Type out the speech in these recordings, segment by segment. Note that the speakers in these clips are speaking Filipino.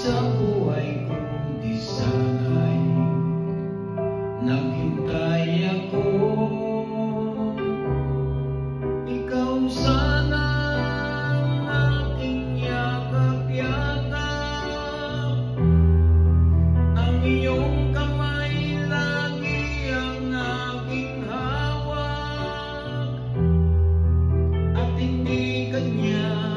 sa buhay ko di sana'y naghintay ako. Ikaw sana ang aking yakap-yakap, ang iyong kamay lagi ang aking hawak, at hindi kanya.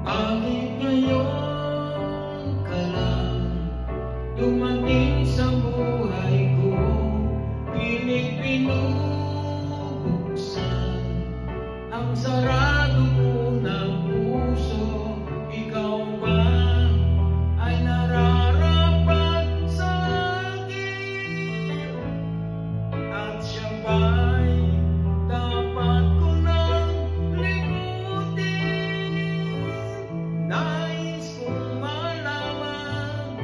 Bakit ngayon ka lang dumating sa buhay ko? Pilit binubuksan ang sarado ko ng puso. Ikaw ba ay nararapat sa akin? At siya ba'y dapat ko nang limutin? Nais kong malaman,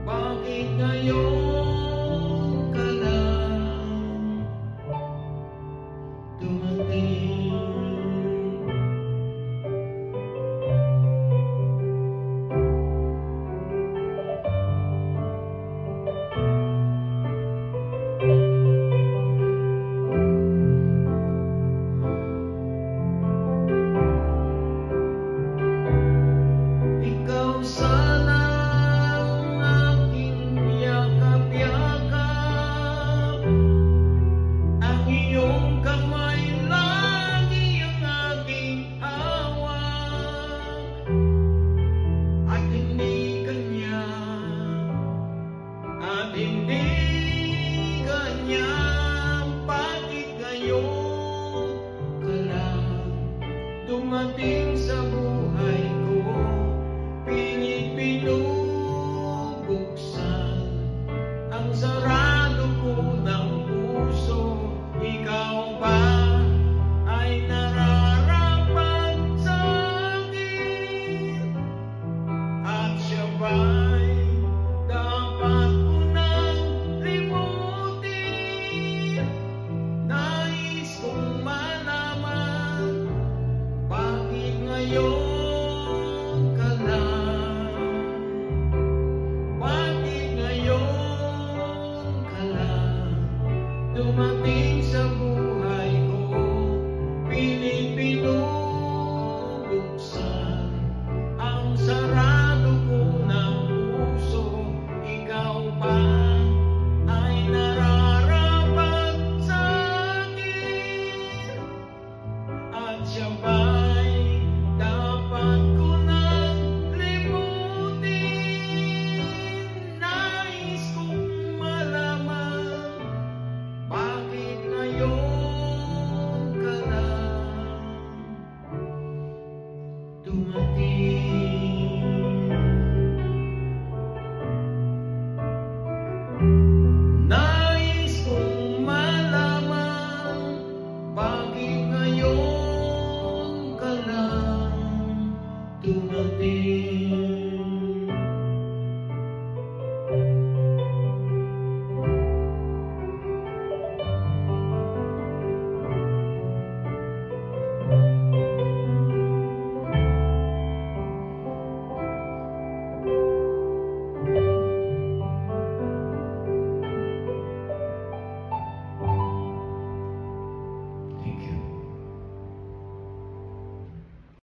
bakit ngayon ka lang dumating? Ikaw sana ang aking yakap-yakap, ang iyong kamay lagi ang aking hawak, at hindi kanya, at hindi kanya. Bakit ngayon ka lang dumating sa buhay ko? Pilit binubuksan ang sarado ko ng puso. Ikaw ba ay nararapat sa akin? At siya ba'y dapat ko nang limutin? Nais kong malaman, bakit ngayon ka lang? Bakit ngayon ka lang dumating sa buhay ko? Pilit binubuksan ang sarado ko ng puso. Ikaw ba ay nararapat sa akin? At siya ba'y dapat ko nang limutin? Nais kong malaman, bakit ngayon ka lang dumating?